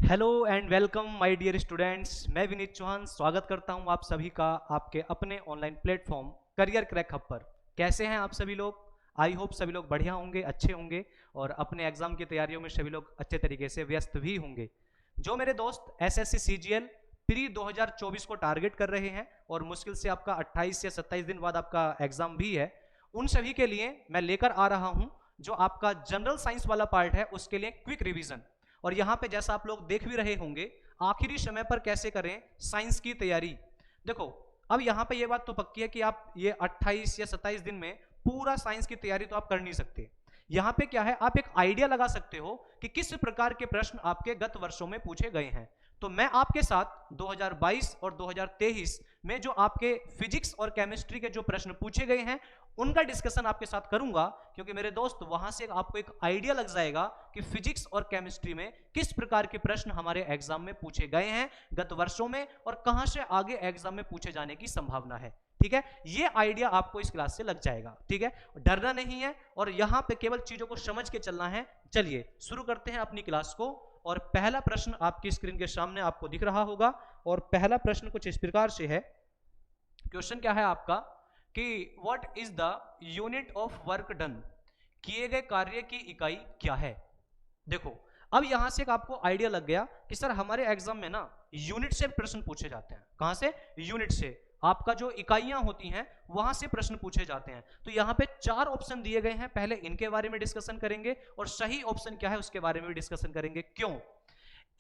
Hello and welcome my dear students. मैं विनीत चौहान स्वागत करता हूं आप सभी का आपके अपने online platform career crack hub पर। कैसे हैं आप सभी लोग? आई होप सभी लोग बढ़िया होंगे, अच्छे होंगे और अपने एग्जाम की तैयारियों में सभी लोग अच्छे तरीके से व्यस्त भी होंगे। जो मेरे दोस्त एसएससी सीजीएल प्री 2024 को टारगेट कर रहे हैं और मुश्किल से आपका 28 या 27 दिन बाद आपका एग्जाम भी है, उन सभी के लिए मैं लेकर आ रहा हूं जो आपका जनरल साइंस वाला पार्ट है उसके लिए क्विक रिवीजन। और यहां पे जैसा आप लोग देख भी रहे होंगे आखिरी समय पर कैसे करें साइंस की तैयारी। देखो, अब यहां पे ये बात तो पक्की है कि आप ये 28 या 27 दिन में पूरा साइंस की तैयारी तो आप कर नहीं सकते। यहां पे क्या है, आप एक आइडिया लगा सकते हो कि किस प्रकार के प्रश्न आपके गत वर्षों में पूछे गए हैं। तो मैं आपके साथ 2022 और 2023 में जो आपके फिजिक्स और केमिस्ट्री के जो प्रश्न पूछे गए हैं उनका डिस्कशन आपके साथ करूंगा, क्योंकि मेरे दोस्त वहां से आपको एक आइडिया लग जाएगा कि फिजिक्स और केमिस्ट्री में किस प्रकार के प्रश्न हमारे एग्जाम में पूछे गए हैं गत वर्षों में और कहां से आगे एग्जाम में पूछे जाने की संभावना है। ठीक है, ये आइडिया आपको इस क्लास से लग जाएगा। ठीक है, डरना नहीं है और यहां पे केवल चीजों को समझ के चलना है। चलिए शुरू करते हैं अपनी क्लास को। और पहला प्रश्न आपकी स्क्रीन के सामने आपको दिख रहा होगा और पहला प्रश्न कुछ इस प्रकार से है। क्वेश्चन क्या है आपका कि what is the unit of work done, किए गए कार्य की इकाई क्या है। देखो, अब यहां से एक आपको आइडिया लग गया कि सर हमारे एग्जाम में ना यूनिट से प्रश्न पूछे जाते हैं। कहां से? यूनिट से। आपका जो इकाइयां होती हैं वहां से प्रश्न पूछे जाते हैं। तो यहां पे 4 ऑप्शन दिए गए हैं, पहले इनके बारे में डिस्कशन करेंगे और सही ऑप्शन क्या है उसके बारे में भी डिस्कशन करेंगे। क्यों?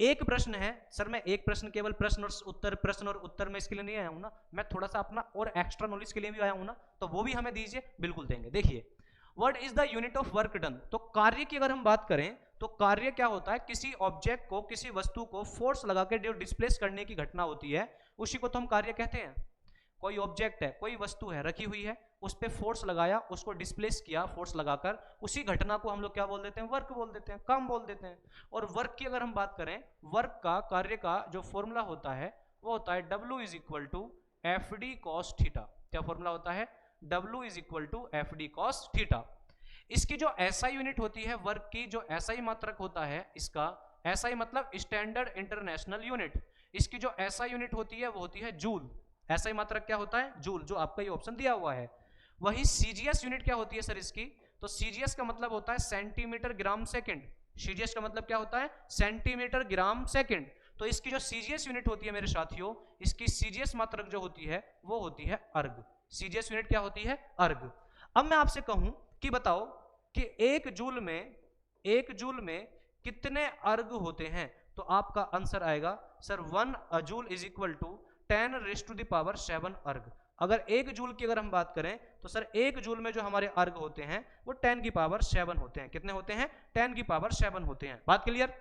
एक प्रश्न है सर, मैं एक प्रश्न केवल प्रश्न और उत्तर में इसके लिए नहीं आया हूं ना, मैं थोड़ा सा अपना और एक्स्ट्रा नॉलेज के लिए भी आया हूं ना, तो वो भी हमें दीजिए, बिल्कुल देंगे। देखिए, what is the unit of work done. तो कार्य की अगर हम बात करें तो कार्य क्या होता है? किसी ऑब्जेक्ट को, किसी वस्तु को फोर्स लगा के जो डिस्प्लेस करने की घटना होती है उसी को तो हम कार्य कहते हैं। कोई ऑब्जेक्ट है, कोई वस्तु है रखी हुई है, उस पर फोर्स लगाया, उसको डिस्प्लेस किया फोर्स लगाकर, उसी घटना को हम लोग क्या बोल देते हैं? वर्क बोल देते हैं, काम बोल देते हैं। और वर्क की अगर हम बात करें, वर्क का, कार्य का जो फॉर्मूला होता है वो होता है W is equal to F D cos theta. क्या फॉर्मूला होता है? W is equal to F D cos theta. इसकी जो एसआई यूनिट होती है, वर्क की जो एसआई मात्रक होता है, इसका एसआई मतलब स्टैंडर्ड इंटरनेशनल यूनिट, इसकी जो एसआई यूनिट होती है वो होती है जूल। एसआई मात्रक क्या होता है? जूल, जो आपका ये ऑप्शन दिया हुआ है। वही सीजीएस यूनिट क्या होती है सर इसकी? तो सीजीएस का मतलब होता है सेंटीमीटर ग्राम सेकंड। सीजीएस का मतलब क्या होता है? Centimetre gram second. तो इसकी जो सीजीएस यूनिट होती है मेरे साथियों, इसकी सीजीएस मात्रक जो होती है वो होती है अर्ग। सीजीएस यूनिट क्या होती है? अर्ग। अब मैं आपसे कहूं कि बताओ कि एक जूल में कितने अर्ग होते हैं, तो आपका आंसर आएगा sir 1 joule is equal to 10 raise to the power 7 erg. अगर 1 जूल की अगर हम बात करें तो सर 1 जूल में जो हमारे अर्ग होते हैं वो 10 की पावर 7 होते हैं। कितने होते हैं? 10 की पावर 7 होते हैं। बात क्लियर?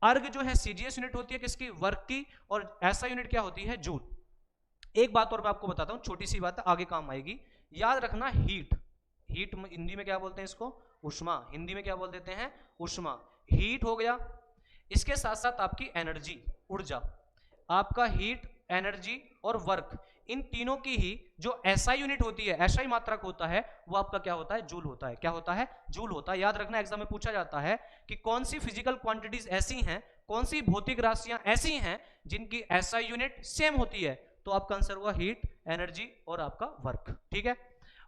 अर्ग जो है सीजीएस यूनिट होती है किसकी? वर्क की। और ऐसा यूनिट क्या होती है? जूल। एक बात और मैं आपको बताता हूं, छोटी सी बात आगे काम आएगी, याद रखना। हीट, हीट हिंदी में क्या बोलते हैं इसको? उष्मा। हिंदी में क्या बोल देते हैं? उष्मा। हीट हो गया, इसके साथ साथ आपकी एनर्जी, ऊर्जा। आपका हीट, एनर्जी और वर्क, इन तीनों की ही जो एसआई यूनिट होती है, एसआई मात्रक होता है, वो आपका क्या होता है? जूल होता है। क्या होता है? जूल होता है। याद रखना, एग्जाम में पूछा जाता है कि कौन सी फिजिकल क्वांटिटीज ऐसी हैं, कौन सी भौतिक राशियां ऐसी हैं जिनकी एसआई यूनिट सेम होती है, तो आपका आंसर हुआ हीट, एनर्जी और आपका वर्क। ठीक है।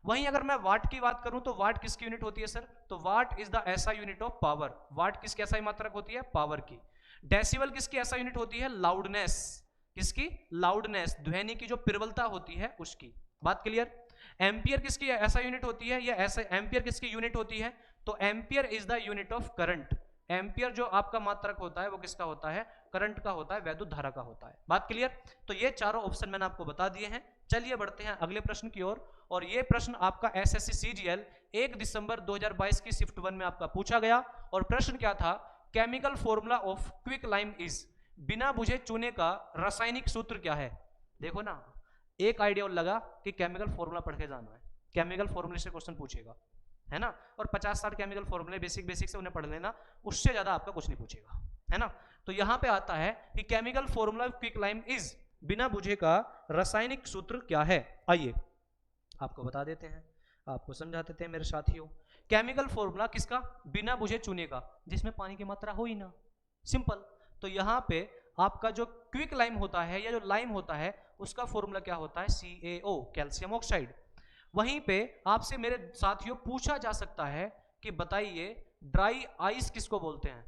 वहीं अगर मैं वाट की बात करूं तो वाट किसकी यूनिट होती है सर? तो what is the SI unit of power. Watt किसकी एसआई मात्रक होती है? पावर की। डेसिबल किसकी एसआई यूनिट होती है? लाउडनेस। किसकी? लाउडनेस, ध्वनि की जो प्रबलता होती है उसकी। बात क्लियर? एम्पियर किसकी ऐसा यूनिट होती है? या ऐसा एम्पियर किसकी यूनिट होती है? तो ampere is the unit of current. Ampere जो आपका मात्रक होता है वो किसका होता है? करंट का होता है, वैद्युत धारा का होता है। बात क्लियर? तो ये चारों ऑप्शन मैंने आपको बता दिए हैं। चलिए बढ़ते हैं अगले प्रश्न की ओर। और ये प्रश्न आपका एसएससी सीजीएल 1 दिसंबर 2022 की शिफ्ट 1 में आपका पूछा गया। और प्रश्न क्या था? Chemical formula of quick lime is, बिना बुझे चूने का रासायनिक सूत्र क्या है? देखो ना, एक आइडिया और लगा कि केमिकल फॉर्मूला पढ़ के जाना है, केमिकल फॉर्मूले से क्वेश्चन पूछेगा, है ना। और 50-60 केमिकल फॉर्मूले बेसिक बेसिक से उन्हें पढ़ लेना, उससे ज्यादा आपका कुछ नहीं पूछेगा, है ना। तो यहां पे आता है कि chemical formula of quick lime is, बिना बुझे का रासायनिक सूत्र क्या है। आइए आपको बता देते हैं, आपको समझा देते हैं मेरे साथियों। केमिकल फॉर्मूला किसका? बिना बुझे चूने का, जिसमें पानी की मात्रा हो ही ना, सिंपल। तो यहाँ पे आपका जो क्विक लाइम होता है या जो लाइम होता है उसका फॉर्मूला क्या होता है, CaO, कैल्शियम ऑक्साइड। वहीं पे आपसे मेरे साथियों पूछा जा सकता है कि बताइए ड्राई आइस किसको बोलते हैं,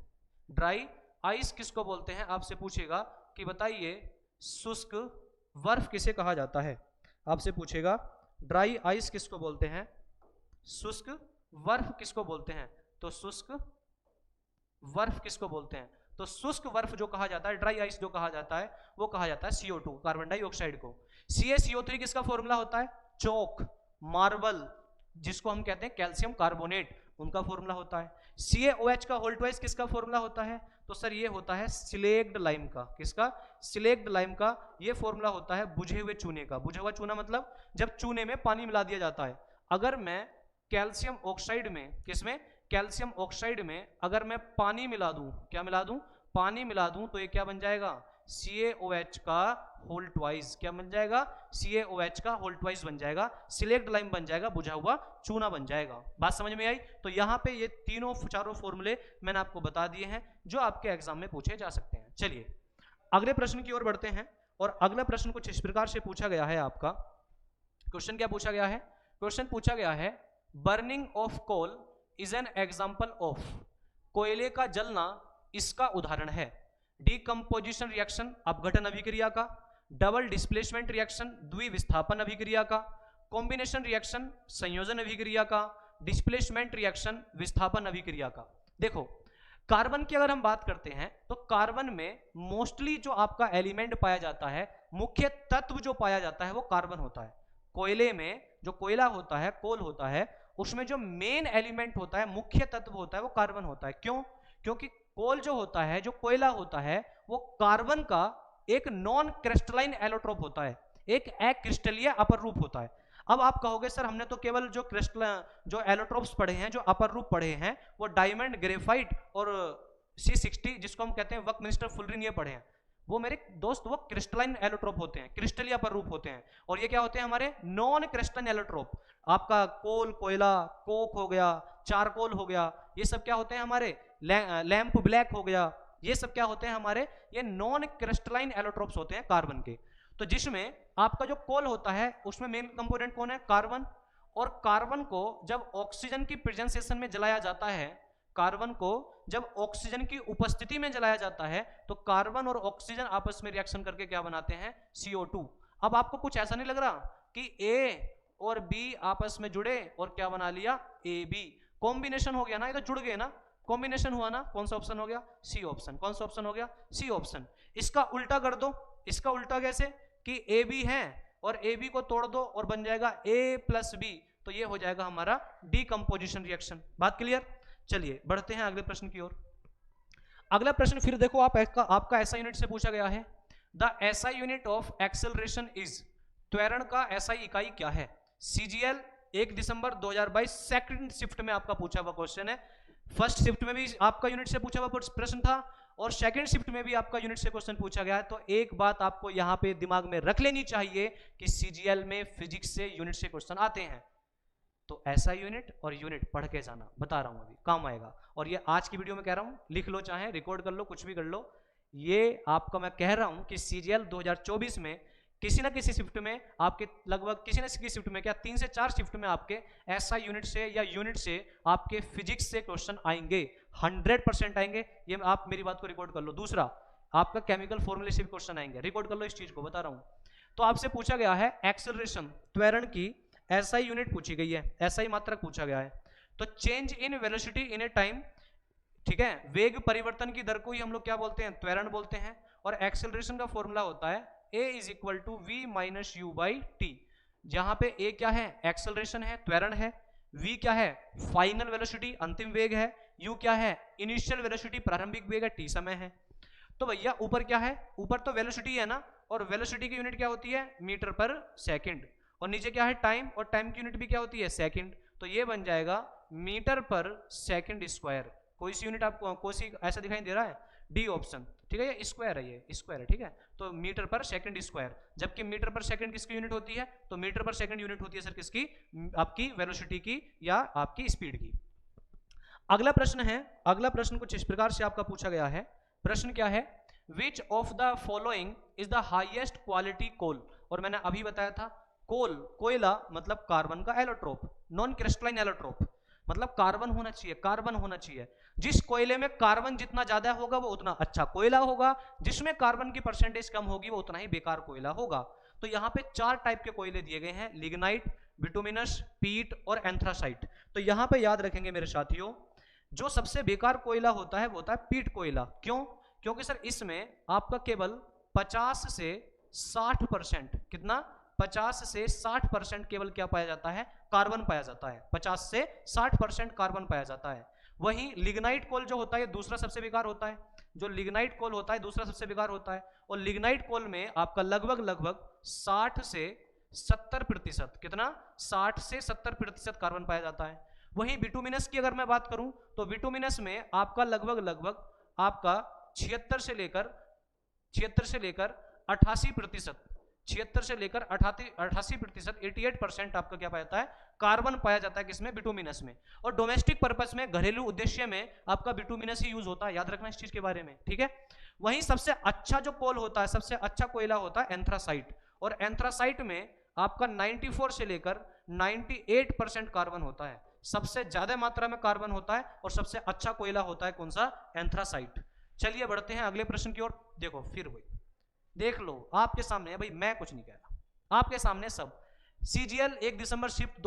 ड्राई आइस किसको बोलते हैं, आपसे पूछेगा कि बताइए शुष्क बर्फ किसे कहा जाता है, आपसे पूछेगा ड्राई आइस किसको बोलते हैं, शुष्क बर्फ किसको बोलते हैं, तो शुष्क बर्फ किसको बोलते हैं, तो शुष्क बर्फ जो कहा जाता है, ड्राई आइस जो कहा जाता है, वो कहा जाता है CO2, कार्बन डाइऑक्साइड को। CaCO3 किसका फॉर्मूला होता है, चौक, मार्बल, जिसको हम कहते हैं कैल्शियम कार्बोनेट, उनका फॉर्मूला होता है। CaOH का होल ट्वाइस किसका फॉर्मूला होता है, तो सर ये होता है सिलेक्ड लाइम का, किसका, सिलेक्ड लाइम का। ये फॉर्मूला होता है बुझे हुए चूने का। बुझा हुआ चूना मतलब जब चूने में पानी मिला दिया जाता है। अगर मैं कैल्शियम ऑक्साइड में, किसमें, कैल्शियम ऑक्साइड में अगर मैं पानी मिला दूं, क्या मिला दूं, पानी मिला दूं, तो ये क्या बन जाएगा, CaOH का होल ट्वाइस, क्या बन जाएगा, CaOH का होल ट्वाइस बन जाएगा, सिलेक्ट लाइम बन जाएगा, बुझा हुआ चूना बन जाएगा। बात समझ में आई। तो यहाँ पे ये तीनों चारों फॉर्मूले मैंने आपको बता दिए हैं जो आपके एग्जाम में पूछे जा सकते हैं। चलिए अगले प्रश्न की ओर बढ़ते हैं, और अगला प्रश्न कुछ इस प्रकार से पूछा गया है आपका। क्वेश्चन क्या पूछा गया है, क्वेश्चन पूछा गया है burning of coal is an example of, कोयले का जलना इसका उदाहरण है। डीकंपोजिशन रिएक्शन, अपघटन अभिक्रिया का, डबल डिस्प्लेसमेंट रिएक्शन, द्विविस्थापन अभिक्रिया का, कॉम्बिनेशन रिएक्शन, संयोजन अभिक्रिया का, डिस्प्लेसमेंट रिएक्शन, विस्थापन अभिक्रिया का। देखो कार्बन की अगर हम बात करते हैं तो कार्बन में मोस्टली जो आपका एलिमेंट पाया जाता है, मुख्य तत्व जो पाया जाता है वो कार्बन होता है। कोयले में जो कोयला होता है, कोल होता है, उसमें जो मेन एलिमेंट होता है, मुख्य तत्व होता है, वो कार्बन होता है। क्यों, क्योंकि कोल जो होता है, जो कोयला होता है, वो कार्बन का एक नॉन क्रिस्टलाइन एलोट्रोप होता है, एक अक्रिस्टलीय अपर रूप होता है। अब आप कहोगे सर हमने तो केवल जो क्रिस्टल जो एलोट्रोप्स पढ़े हैं, जो अपर रूप पढ़े हैं, वो डायमंड, ग्रेफाइट और C60 जिसको हम कहते हैं बकमिंस्टर फुलरिन, ये पढ़े हैं। वो मेरे दोस्त वो क्रिस्टलाइन एलोट्रोप होते हैं, क्रिस्टलीय अपर रूप होते हैं। और ये क्या होते हैं, हमारे नॉन क्रिस्टलाइन एलोट्रोप। आपका कोल, कोयला, कोक हो गया, चारकोल हो गया, ये सब क्या होते हैं हमारे, लैंप ब्लैक हो गया, ये सब क्या होते हैं हमारे, ये नॉन क्रिस्टलाइन एलोट्रोप्स होते हैं कार्बन के। तो जिसमें आपका जो कोल होता है उसमें मेन कंपोनेंट कौन है, कार्बन। और कार्बन को जब ऑक्सीजन की प्रेजेंसेशन में जलाया जाता है, कार्बन को जब ऑक्सीजन की उपस्थिति में जलाया जाता है, तो कार्बन और ऑक्सीजन आपस में रिएक्शन करके क्या बनाते हैं, CO2। अब आपको कुछ ऐसा नहीं लग रहा कि A और B आपस में जुड़े और क्या बना लिया, AB, कॉम्बिनेशन हो गया ना, ये तो जुड़ गए ना, कॉम्बिनेशन हुआ ना। कौन सा ऑप्शन हो गया, C ऑप्शन। कौन सा ऑप्शन हो गया, C ऑप्शन। इसका उल्टा कर दो, इसका उल्टा कैसे कि AB है और AB को तोड़ दो और बन जाएगा A + B, तो ये हो जाएगा हमारा डीकंपोजिशन रिएक्शन। बात क्लियर। चलिए बढ़ते हैं अगले प्रश्न की ओर। अगला प्रश्न फिर देखो आपका SI यूनिट से पूछा गया है। The SI unit of acceleration is, त्वरण का SI इकाई क्या है। CGL 1 दिसंबर 2022 सेकंड शिफ्ट में आपका पूछा हुआ क्वेश्चन है। फर्स्ट शिफ्ट में भी आपका यूनिट से पूछा हुआ प्रश्न था और सेकंड शिफ्ट में भी आपका यूनिट से क्वेश्चन पूछा गया है। तो एक बात आपको यहां पे दिमाग में रख लेनी चाहिए कि CGL में फिजिक्स से यूनिट से क्वेश्चन आते हैं। तो ऐसा यूनिट और यूनिट पढ़ के जाना, बता रहा हूं अभी काम आएगा। और ये आज की वीडियो में कह रहा हूं, लिख लो, चाहे रिकॉर्ड कर लो, कुछ भी कर लो। ये आपका मैं कह रहा हूं कि CGL 2024 में किसी ना किसी शिफ्ट में आपके, लगभग किसी ना किसी शिफ्ट में, क्या 3 से 4 शिफ्ट में आपके ऐसा यूनिट से या यूनिट से आपके फिजिक्स से क्वेश्चन आएंगे, 100% आएंगे। ये आप मेरी बात को रिकॉर्ड कर लो। दूसरा, आपका केमिकल फॉर्मूले से भी क्वेश्चन आएंगे, रिकॉर्ड कर लो इस चीज को, बता रहा हूं। तो आपसे पूछा गया है एक्सेलरेशन, त्वरण की SI यूनिट पूछी गई है, SI मात्रक पूछा गया है। तो change in velocity in A time, ठीक है, वेग परिवर्तन की दर को ही हम लोग क्या बोलते हैं, त्वरण बोलते हैं। और एक्सेलरेशन का फॉर्मूला होता है A = V - U/T, जहां पे A क्या है, एक्सेलरेशन है, त्वरण है, V क्या है, फाइनल वेलोसिटी, अंतिम वेग है, U क्या है, इनिशियल वेलोसिटी, प्रारंभिक वेग है, T समय है। तो भैया ऊपर क्या है, ऊपर तो वेलोसिटी है ना, और वेलोसिटी की यूनिट क्या होती है, मीटर पर सेकंड। और नीचे क्या है, टाइम, और टाइम की यूनिट भी क्या होती है, सेकंड। तो ये बन जाएगा मीटर पर सेकंड स्क्वायर। कोई सी यूनिट आपको कोई सी ऐसा दिखाई दे रहा है, डी ऑप्शन, ठीक है, ये स्क्वायर है, ये स्क्वायर है, ठीक है। तो मीटर पर सेकंड स्क्वायर, जबकि मीटर पर सेकंड किसकी यूनिट होती है, तो मीटर पर सेकंड यूनिट होती है सर किसकी, आपकी वेलोसिटी की या आपकी स्पीड की। अगला प्रश्न है, अगला प्रश्न कुछ इस प्रकार से आपका पूछा गया है। प्रश्न क्या है, which of the following is the highest quality coal, और मैंने अभी बताया था कोल, कोयला मतलब कार्बन का एलोट्रोप, नॉन क्रिस्टलाइन एलोट्रोप, मतलब कार्बन होना चाहिए, कार्बन होना चाहिए। जिस कोयले में कार्बन जितना ज्यादा होगा वो उतना अच्छा कोयला होगा, जिसमें कार्बन की परसेंटेज कम होगी वो उतना ही बेकार कोयला होगा। तो यहाँ पे 4 टाइप के कोयले दिए गए हैं, लिग्नाइट, बिटुमिनस, पीट और एंथ्रासाइट। तो यहाँ पे याद रखेंगे मेरे साथियों, जो सबसे बेकार कोयला होता है वो होता है पीट कोयला। क्यों? क्योंकि सर इसमें आपका केवल 50 से 60%, कितना, 50 से 60% केवल क्या पाया जाता है, कार्बन पाया जाता है, 50 से 60% कार्बन पाया जाता है। वहीं लिग्नाइट कोल जो होता है दूसरा सबसे बेकार होता है, जो लिग्नाइट कोल होता है दूसरा सबसे बेकार होता है, और लिग्नाइट कोल में आपका लगभग 60 से 70%, कितना, 60 से 70% कार्बन पाया जाता है। वहीं बिटुमिनस की अगर मैं बात करूं तो बिटुमिनस में आपका लगभग आपका 76 से लेकर 88%, 76 से लेकर 88%, 88% आपका क्या पाया जाता है, कार्बन पाया जाता है किसमें, बिटुमिनस में। और डोमेस्टिक पर्पस में, घरेलू उद्देश्य में आपका बिटुमिनस ही यूज होता है, याद रखना इस चीज के बारे में, ठीक है। वहीं सबसे अच्छा जो कोल होता है, सबसे अच्छा कोयला होता है एंथ्रासाइट, और एंथ्रासाइट में आपका 94 से लेकर 98% कार्बन होता है, सबसे ज्यादा मात्रा में कार्बन होता है, और सबसे अच्छा कोयला होता है कौन सा, एंथ्रासाइट। चलिए बढ़ते हैं अगले प्रश्न की ओर। देखो फिर वही देख लो आपके सामने है भाई, मैं कुछ नहीं कह रहा, आपके सामने सब। CGL 1 दिसंबर शिफ्ट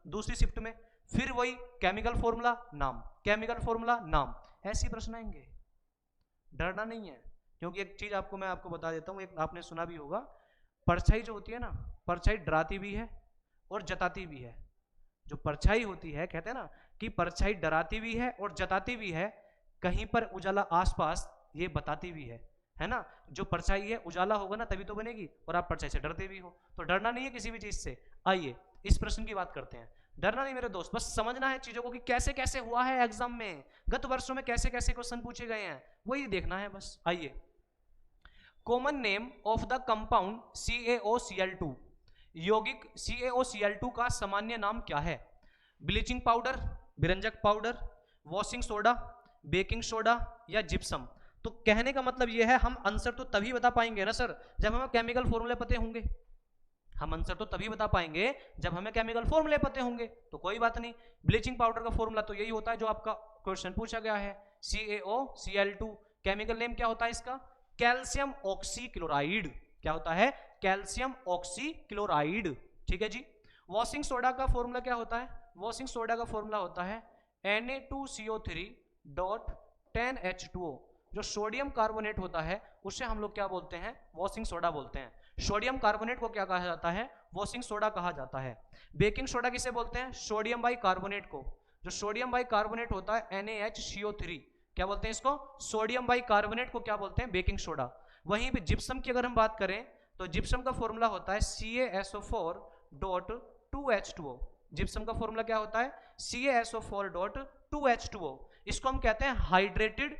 दूसरी शिफ्ट में फिर वही केमिकल फॉर्मूला नाम, केमिकल फॉर्मूला नाम, ऐसे प्रश्न आएंगे, डरना नहीं है। क्योंकि एक चीज आपको मैं आपको बता देता हूँ, एक आपने सुना भी होगा, परछाई जो होती है ना, परछाई डराती भी है और जताती भी है। जो परछाई होती है, कहते हैं ना कि परछाई डराती भी है और जताती भी है, कहीं पर उजाला आसपास ये बताती भी है ना। जो परछाई है उजाला होगा ना तभी तो बनेगी, और आप परछाई से डरते भी हो, तो डरना नहीं है किसी भी चीज से। आइए इस प्रश्न की बात करते हैं। डरना नहीं मेरे दोस्त, बस समझना है चीजों को कि कैसे कैसे हुआ है एग्जाम में, गत वर्षों में कैसे कैसे क्वेश्चन पूछे गए हैं, वही देखना है बस। आइए, common name of the compound CaOCl2, यौगिक CaOCl2 का सामान्य नाम क्या है? ब्लीचिंग पाउडर, बिरंजक powder, washing soda, baking soda या जिप्सम। तो कहने का मतलब यह है, हम आंसर तो तभी बता पाएंगे ना सर जब हमें केमिकल फॉर्मूले पते होंगे। हम आंसर तो तभी बता पाएंगे जब हमें केमिकल फॉर्मूले पते होंगे। तो कोई बात नहीं, ब्लीचिंग पाउडर का फॉर्मूला तो यही होता है जो आपका क्वेश्चन पूछा गया है, CaOCl2। केमिकल नेम क्या होता है इसका? Calcium oxychloride. क्या होता है? कैल्शियम ऑक्सीक्लोराइड, ठीक है जी। वॉशिंग सोडा का फॉर्मूला क्या होता है? वॉशिंग सोडा का फॉर्मूला होता है Na2CO3.10H2O। जो सोडियम कार्बोनेट होता है उसे हम लोग क्या बोलते हैं? वॉशिंग सोडा बोलते हैं। सोडियम कार्बोनेट को क्या कहा जाता है? वॉशिंग सोडा कहा जाता है। बेकिंग सोडा किसे बोलते हैं? सोडियम बाई कार्बोनेट को। जो सोडियम बाई कार्बोनेट होता है NaHCO3, क्या बोलते हैं इसको? सोडियम बाई कार्बोनेट को क्या बोलते हैं? Baking soda. वहीं पे जिप्सम की अगर हम बात करें तो जिप्सम का फॉर्मूला होता है CaSO4.2H2O। जिप्सम का फॉर्मूला क्या होता है? CaSO4.2H2O। इसको हम कहते हैं हाइड्रेटेड,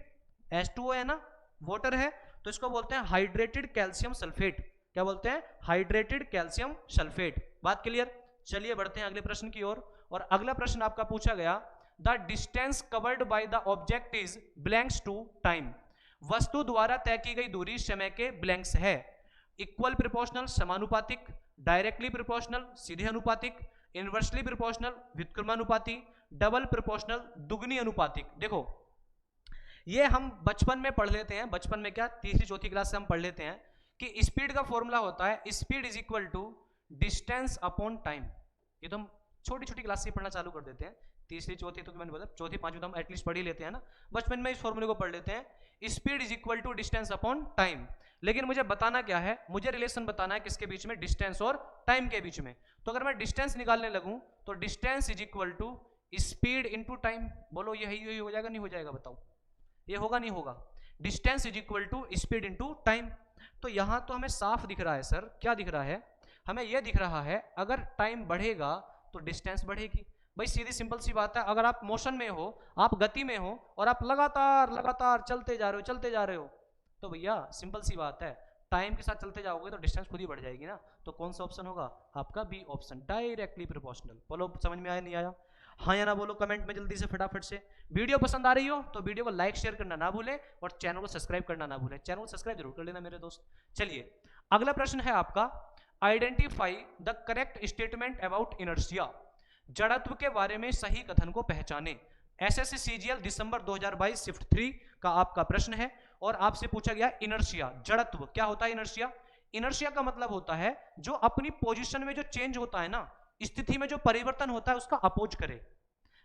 H2O है ना, वाटर है, तो इसको बोलते हैं हाइड्रेटेड कैल्शियम सल्फेट। क्या बोलते हैं? Hydrated calcium sulphate. बात क्लियर? चलिए बढ़ते हैं अगले प्रश्न की ओर। और अगला प्रश्न आपका पूछा गया, the distance covered by the object is blanks to time. वस्तु द्वारा तय की गई दूरी समय के ब्लैंक्स है। इक्वल प्रोपोर्शनल, समानुपातिक, डायरेक्टली प्रोपोर्शनल, सीधे अनुपातिक, इनवर्सली प्रोपोर्शनल, व्युत्क्रमानुपाती, डबल प्रोपोर्शनल, दुगनी अनुपातिक। देखो ये हम बचपन में पढ़ लेते हैं, बचपन में क्या, तीसरी चौथी क्लास से हम पढ़ लेते हैं कि स्पीड का फॉर्मूला होता है speed is equal to distance upon time. ये तो हम छोटी छोटी क्लास से पढ़ना चालू कर देते हैं, तीसरी चौथी तो मैंने बोला, चौथी पांचवी तो हम एटलीस्ट पढ़ ही लेते हैं ना, बचपन में इस फॉर्मूले को पढ़ लेते हैं, speed is equal to distance upon time. लेकिन मुझे बताना क्या है? मुझे रिलेशन बताना है किसके बीच में? डिस्टेंस और टाइम के बीच में। तो अगर मैं डिस्टेंस निकालने लगूं तो distance is equal to speed into time. बोलो यही हो जाएगा, नहीं हो जाएगा? बताओ ये होगा नहीं होगा? Distance is equal to speed into time. तो यहां तो हमें साफ दिख रहा है सर, क्या दिख रहा है? हमें यह दिख रहा है अगर टाइम बढ़ेगा तो डिस्टेंस बढ़ेगी। भाई सीधी सिंपल सी बात है, अगर आप मोशन में हो, आप गति में हो और आप लगातार लगातार चलते जा रहे हो तो भैया सिंपल सी बात है, टाइम के साथ चलते जाओगे तो डिस्टेंस खुद ही बढ़ जाएगी ना। तो कौन सा ऑप्शन होगा? आपका बी ऑप्शन, डायरेक्टली प्रोपोर्शनल। बोलो समझ में आया नहीं आया? हाँ या ना बोलो कमेंट में जल्दी से फटाफट से। वीडियो पसंद आ रही हो तो वीडियो को लाइक शेयर करना ना भूलें और चैनल को सब्सक्राइब करना ना भूलें। चैनल को सब्सक्राइब जरूर कर लेना मेरे दोस्त। चलिए अगला प्रश्न है आपका, identify the correct statement about inertia. जड़त्व के बारे में सही कथन को पहचाने। एसएससी सीजीएल दिसंबर 2022 शिफ्ट 3 का आपका प्रश्न है और आपसे पूछा गया इनर्शिया, जड़त्व क्या होता है। इनर्शिया, इनर्शिया का मतलब होता है जो अपनी पोजीशन में जो चेंज होता है ना, स्थिति में जो परिवर्तन होता है उसका अपोज करे।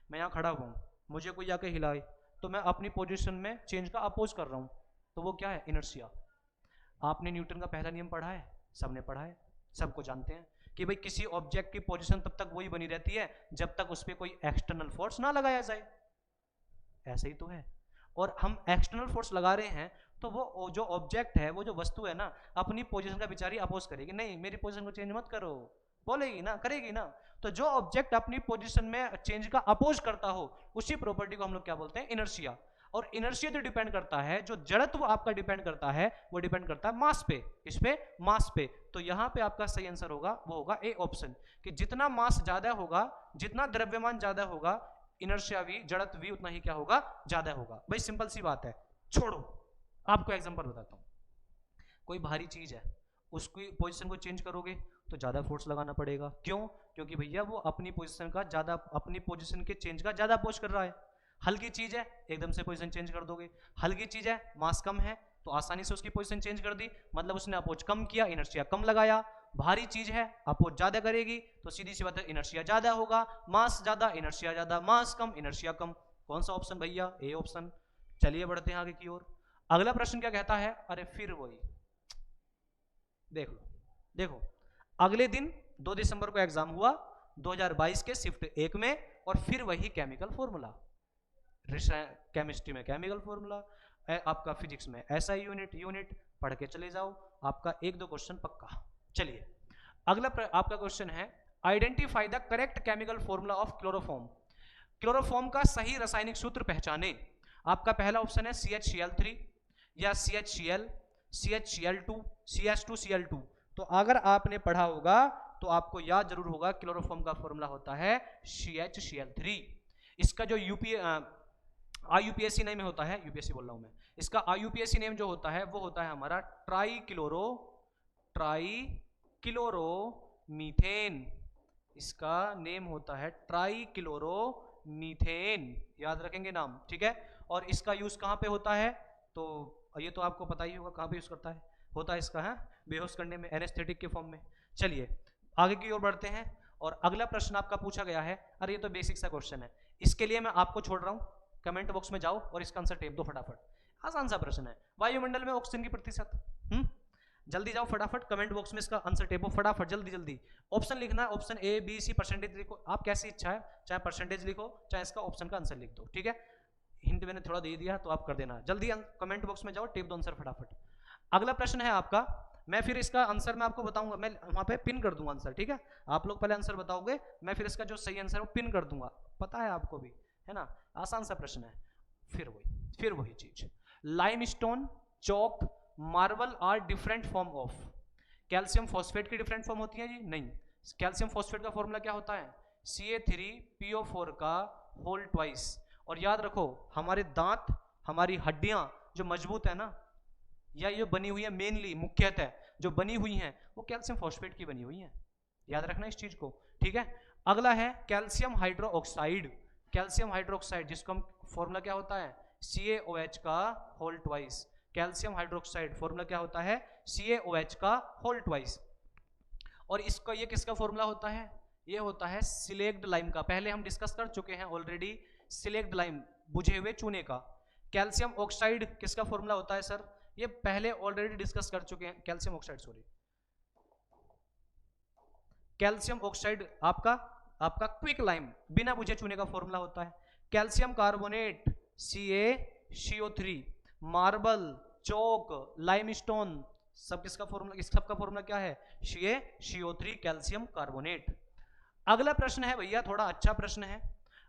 मैं यहाँ खड़ा हुआ हूँ, मुझे कोई आके हिलाए तो मैं अपनी पोजीशन में चेंज का अपोज कर रहा हूँ, तो वो क्या है, इनर्शिया। आपने न्यूटन का पहला नियम पढ़ा है, सबने पढ़ा है, सबको जानते हैं कि भाई किसी ऑब्जेक्ट की पोजीशन तब तक वही बनी रहती है जब तक उस पर कोई एक्सटर्नल फोर्स ना लगाया जाए। ऐसे ही तो है, और हम एक्सटर्नल फोर्स लगा रहे हैं तो वो जो ऑब्जेक्ट है, वो जो वस्तु है ना, अपनी पोजीशन का बेचारी अपोज करेगी, नहीं मेरी पोजीशन को चेंज मत करो, बोलेगी ना, करेगी ना। तो जो ऑब्जेक्ट अपनी पोजीशन में चेंज का अपोज करता हो उसी प्रॉपर्टी को हम लोग क्या बोलते हैं, इनर्शिया। और इनर्शिया जो डिपेंड करता है, जो जड़त्व आपका डिपेंड करता है, वो डिपेंड करता है मास पे। किस पे, मास पे। तो यहां पे आपका सही आंसर होगा, वो होगा ए ऑप्शन, कि जितना मास ज्यादा होगा, जितना द्रव्यमान ज्यादा होगा, इनर्शिया भी, जड़त्व भी उतना ही क्या होगा, ज्यादा होगा। भाई सिंपल सी बात है। छोड़ो, आपको एग्जांपल बताता हूं। कोई भारी चीज है, उसकी पोजीशन को चेंज करोगे तो ज्यादा फोर्स लगाना पड़ेगा। क्यों? क्योंकि भैया वो अपनी पोजीशन का ज्यादा, अपनी पोजीशन के चेंज का ज्यादा अपोज कर रहा है। हल्की चीज है, एकदम से पोजीशन चेंज कर दोगे। हल्की चीज है, मास कम है, तो आसानी से उसकी पोजीशन चेंज कर दी, मतलब उसने अपोज कम किया, इनर्शिया कम लगाया। भारी चीज है, अपोज ज्यादा करेगी, तो सीधी सी बात है, इनर्शिया ज्यादा होगा। मास ज्यादा, इनर्शिया ज्यादा, मास कम, इनर्शिया कम। कौन सा ऑप्शन भैया, ए ऑप्शन। चलिए बढ़ते हैं आगे की ओर। अगला प्रश्न क्या कहता है, अरे फिर वही, देख लो, देखो अगले दिन 2 दिसंबर को एग्जाम हुआ 2022 के शिफ्ट 1 में, और फिर वही केमिकल फॉर्मूला। केमिस्ट्री में केमिकल फॉर्मूला, आपका फिजिक्स में ऐसा यूनिट पढ़ के चले जाओ, आपका 1-2 क्वेश्चन पक्का। चलिए अगला आपका क्वेश्चन है, identify the correct chemical formula of chloroform. Chloroform का सही रासायनिक सूत्र पहचाने। आपका पहला ऑप्शन है CHCl3 या CHCl, CHCl2, CH2Cl2। तो अगर आपने पढ़ा होगा तो आपको याद जरूर होगा, क्लोरोफॉर्म का फॉर्मूला होता है CHCl3। इसका जो IUPAC नेम होता है, यूपीएससी बोल रहा हूं मैं, इसका IUPAC नेम जो होता है वो होता है हमारा ट्राईक्लोरोमीथेन। इसका नेम होता है ट्राईक्लोरोमीथेन, याद रखेंगे नाम, ठीक है। और इसका यूज कहां पे होता है, तो ये तो आपको पता ही होगा कहां पे यूज करता है, होता है इसका है बेहोश करने में, एनेस्थेटिक के फॉर्म में। चलिए आगे की ओर बढ़ते हैं, और अगला प्रश्न आपका पूछा गया है, अरे ये तो बेसिक सा क्वेश्चन है, इसके लिए मैं आपको छोड़ रहा हूं, कमेंट बॉक्स में जाओ और इसका आंसर टेप दो फटाफट। आसान सा प्रश्न है, वायुमंडल में ऑक्सीजन की प्रतिशत। जल्दी जाओ फटाफट, कमेंट बॉक्स में इसका आंसर टेपो फटाफट, जल्दी जल्दी। ऑप्शन लिखना है, option A, B, C, percentage लिखो, आप कैसी इच्छा है, चाहे परसेंटेज लिखो, चाहे इसका ऑप्शन का आंसर लिख दो, ठीक है। हिंट मैंने थोड़ा दे दिया तो आप कर देना, जल्दी कमेंट बॉक्स में जाओ, टेप दो आंसर फटाफट। अगला प्रश्न है आपका, मैं फिर इसका आंसर मैं आपको बताऊंगा, मैं वहां पे पिन कर दूंगा आंसर, ठीक है। आप लोग पहले आंसर बताओगे, मैं फिर इसका जो सही आंसर है वो पिन कर दूंगा, पता है आपको भी, है ना, आसान सा प्रश्न है। फिर वही चीज, limestone, chalk, marble are different form of. Calcium phosphate की डिफरेंट फॉर्म होती है जी, नहीं। कैल्शियम फॉस्फेट का फॉर्मूला क्या होता है, CA3PO4 का होल ट्वाइस। और याद रखो, हमारे दांत, हमारी हड्डियां जो मजबूत है ना, या ये बनी हुई है, मेनली मुख्यतः जो बनी हुई हैं वो कैल्शियम फॉस्फेट की बनी हुई हैं, याद रखना इस चीज को, ठीक है। अगला है कैल्शियम हाइड्रोक्साइड। कैल्शियम हाइड्रोक्साइड जिसको हम फॉर्मूला क्या होता है, CaOH का whole twice. Calcium hydroxide formula क्या होता है, CaOH का होल ट्वाइस। और इसका ये किसका फॉर्मूला होता है, ये होता है सिलेक्ट लाइम का, पहले हम डिस्कस कर चुके हैं ऑलरेडी, सिलेक्ट लाइम बुझे हुए चूने का। कैल्शियम ऑक्साइड किसका फॉर्मूला होता है सर, ये पहले ऑलरेडी डिस्कस कर चुके हैं, calcium oxide, sorry, calcium oxide आपका क्विक लाइम, बिना बुझे चूने का फॉर्मूला होता है। कैल्शियम कार्बोनेट CaCO3, मार्बल, चौक, लाइमस्टोन, सब किसका फॉर्मूला, इस सबका फॉर्मूला क्या है, CaCO3 कैल्शियम कार्बोनेट। अगला प्रश्न है भैया, थोड़ा अच्छा प्रश्न है,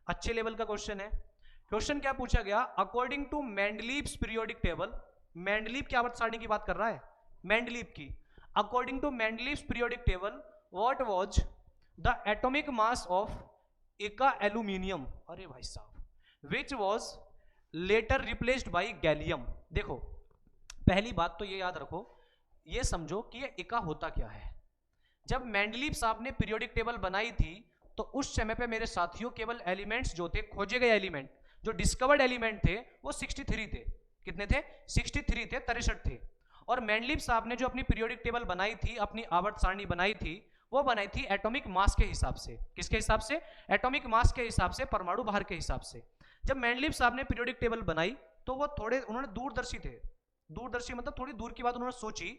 अच्छे लेवल का क्वेश्चन है। क्वेश्चन क्या पूछा गया, according to Mendeleev's periodic table. Mendeleev की आवर्त सारणी की बात कर रहा है, मेंडलीव की। According to Mendeleev's periodic table, what was the atomic mass of eka aluminium, अरे भाई साहब, which was later replaced by gallium. देखो पहली बात तो ये याद रखो, ये समझो कि ये एका होता क्या है। जब मेंडलीव साहब ने पीरियोडिक टेबल बनाई थी तो उस समय पे मेरे साथियों केवल एलिमेंट्स जो थे, खोजे गए एलिमेंट, जो डिस्कवर्ड एलिमेंट थे वो 63 थे। कितने थे? 63 थे, 63 थे। और मेंडलीव साहब ने जो अपनी पीरियोडिक टेबल बनाई थी, अपनी आवर्त सारणी बनाई थी, वो बनाई थी एटॉमिक मास के हिसाब से। किसके हिसाब से? एटॉमिक मास के हिसाब से, परमाणु भार के हिसाब से। जब मेंडलीव साहब ने पीरियोडिक टेबल बनाई तो वो थोड़े उन्होंने दूरदर्शी थे। दूरदर्शी मतलब थोड़ी दूर की बात उन्होंने सोची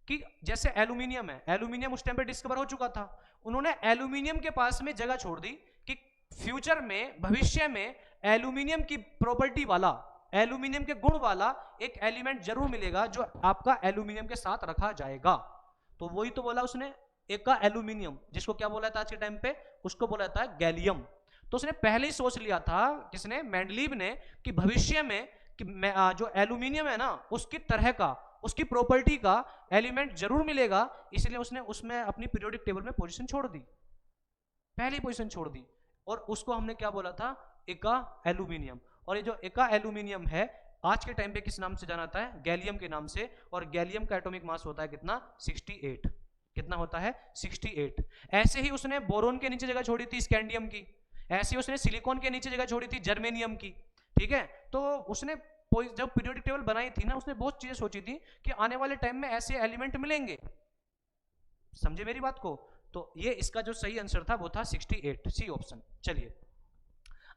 कि जैसे एल्यूमिनियम है, एल्यूमिनियम उस टाइम पे डिस्कवर हो चुका था, उन्होंने एल्यूमिनियम के पास में जगह छोड़ दी कि फ्यूचर में, भविष्य में एल्यूमिनियम की प्रॉपर्टी वाला, एल्यूमिनियम के गुण वाला एक एलिमेंट जरूर मिलेगा जो आपका एल्यूमिनियम के साथ रखा जाएगा। तो वही तो बोला उसने, एका एल्यूमिनियम, जिसको क्या बोला था आज के टाइम पे, उसको बोला था गैलियम। तो उसने पहले ही सोच लिया था, किसने? मेंडलीव ने, कि भविष्य में कि जो एल्यूमिनियम है ना, उसकी तरह का, उसकी प्रॉपर्टी का एलिमेंट जरूर मिलेगा, इसलिए उसने उसमें अपनी पीरियोडिक टेबल में पोजीशन छोड़ दी, पहली पोजीशन छोड़ दी। और उसको हमने क्या बोला था? एका एल्यूमिनियम। और ये जो एका एल्यूमिनियम है आज के टाइम पे किस नाम से जाना जाता है? गैलियम के नाम से। और गैलियम का एटॉमिक मास होता है कितना? 68। कितना होता है? 68। ऐसे ही उसने बोरोन के नीचे जगह छोड़ी थी स्कैंडियम की, ऐसे ही उसने सिलिकॉन के नीचे जगह छोड़ी थी जर्मेनियम की। ठीक है, तो उसने जब पीरियोडिक टेबल बनाई थी ना, उसने बहुत चीजें सोची थी कि आने वाले टाइम में ऐसे एलिमेंट मिलेंगे। समझे मेरी बात को? तो ये इसका जो सही आंसर था वो था 68, सी ऑप्शन। चलिए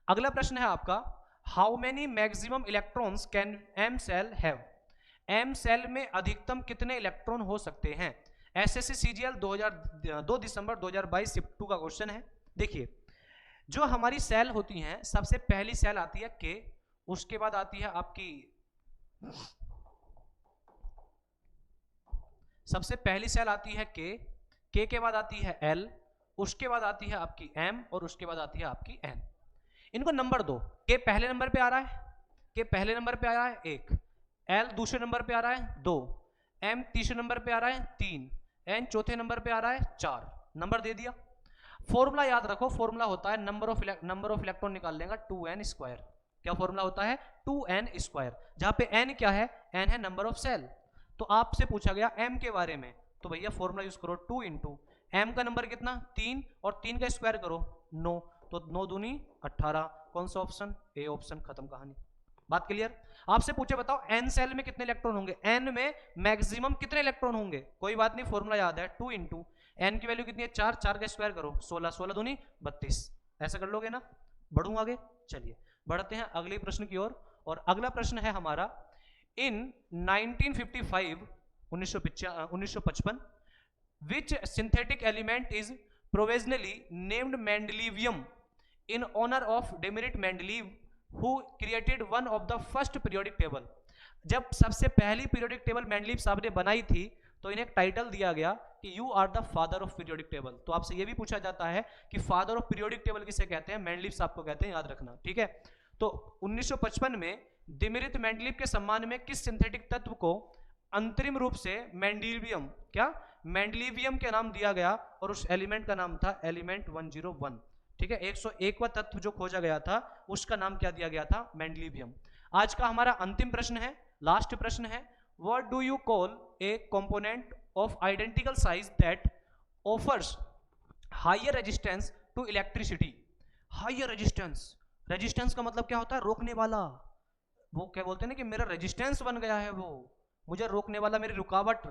अगला प्रश्न है आपका, how many maximum electrons can M shell have? M shell में अधिकतम कितने इलेक्ट्रॉन हो सकते हैं? एसएससी सीजीएल 2 दिसंबर 2022 शिफ्ट 2 का क्वेश्चन है। देखिए जो हमारी सेल होती हैं, सबसे पहली सेल आती है के, उसके बाद आती है आपकी, सबसे पहली सेल आती है के के बाद आती है एल, उसके बाद आती है आपकी एम, और उसके बाद आती है आपकी एन। इनको नंबर दो, के पहले नंबर पे आ रहा है, के पहले नंबर पे आ रहा है 1, एल दूसरे नंबर पे आ रहा है 2, एम तीसरे नंबर पे आ रहा है 3, एन चौथे नंबर पे आ रहा है 4। नंबर दे दिया। फॉर्मूला याद रखो, फॉर्मूला होता है नंबर ऑफ इलेक्ट्रॉन निकाल लेगा 2n स्क्वायर। क्या फॉर्मूला होता है? 2n स्क्वायर, जहां पे n क्या है? n है नंबर ऑफ सेल। तो आपसे पूछा गया m के बारे में, तो भैया फॉर्मूला यूज करो 2 इंटू m का नंबर कितना? 3, और 3 का स्क्वायर करो 9, तो 9 दूनी 18। कौन सा ऑप्शन? A option. खत्म कहानी। बात क्लियर? आपसे पूछे बताओ n सेल में कितने इलेक्ट्रॉन होंगे, n में मैक्सिमम कितने इलेक्ट्रॉन होंगे? कोई बात नहीं, फॉर्मूला याद है 2 इंटू n की वैल्यू कितनी है? 4, 4 का स्क्वायर करो 16, 16 दूनी 32। ऐसा कर लोगे ना? बढ़ूं आगे? चलिए बढ़ते हैं अगले प्रश्न की ओर। और अगला प्रश्न है हमारा, इन 1955 1955 which synthetic element is provisionally named Mendelevium in honor of Dimitrij Mendeleev who created one of the first periodic table? जब सबसे पहली पीरियोडिक टेबल मेंडलीव साहब ने बनाई थी तो इन्हें एक टाइटल दिया गया कि you are the father of periodic table. तो आपसे यह भी पूछा जाता है कि फादर ऑफ पीरियोडिक टेबल किसे कहते हैं? मेंडलीव साहब को कहते हैं, याद रखना। ठीक है, तो 1955 में दिमित्रि मेंडलीव के सम्मान में किस सिंथेटिक तत्व को अंतरिम रूप से मेंडलीवियम, क्या मेंडलीवियम के नाम दिया गया, और उस एलिमेंट का नाम था एलिमेंट 101। ठीक है, 101वां तत्व जो खोजा गया था उसका नाम क्या दिया गया था? मेंडलीवियम। आज का हमारा अंतिम प्रश्न है, लास्ट प्रश्न है, what do you call a component of identical size that offers higher resistance to electricity? Higher resistance, resistance का मतलब क्या होता है? रोकने वाला। वो क्या बोलते हैं ना कि मेरा रेजिस्टेंस बन गया है, वो मुझे रोकने वाला, मेरी रुकावट,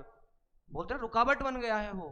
बोलते हैं रुकावट बन गया है वो।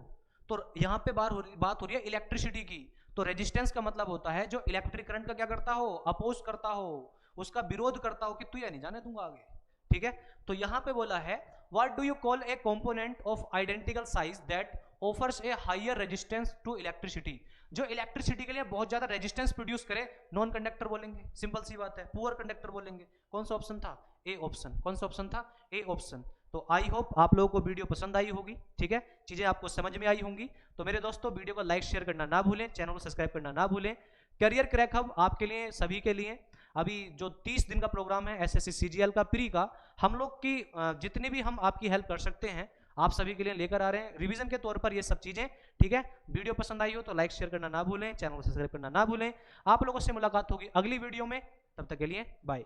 तो यहाँ पे बात हो रही है इलेक्ट्रिसिटी की। तो रेजिस्टेंस का मतलब होता है जो इलेक्ट्रिक करंट का क्या करता हो? अपोज करता हो, उसका विरोध करता हो कि तू या नहीं जाने दूंगा आगे। ठीक है, तो यहाँ पे बोला है what do you call a component of identical size that offers a higher resistance to electricity? जो इलेक्ट्रिसिटी के लिए बहुत ज्यादा रेजिस्टेंस प्रोड्यूस करे, नॉन कंडक्टर बोलेंगे, सिंपल सी बात है। पुअर कंडक्टर बोलेंगे। कौन सा ऑप्शन था? A option. कौन सा ऑप्शन था? A option. तो आई होप आप लोगों को वीडियो पसंद आई होगी। ठीक है, चीजें आपको समझ में आई होंगी। तो मेरे दोस्तों वीडियो को लाइक शेयर करना ना भूलें, चैनल को सब्सक्राइब करना ना भूलें। करियर क्रैक हब आपके लिए, सभी के लिए अभी जो 30 दिन का प्रोग्राम है एसएससी सीजीएल का प्री का, हम लोग की जितनी भी हम आपकी हेल्प कर सकते हैं आप सभी के लिए लेकर आ रहे हैं रिवीजन के तौर पर ये सब चीजें। ठीक है, वीडियो पसंद आई हो तो लाइक शेयर करना ना भूलें, चैनल को सब्सक्राइब करना ना भूलें। आप लोगों से मुलाकात होगी अगली वीडियो में, तब तक के लिए बाय।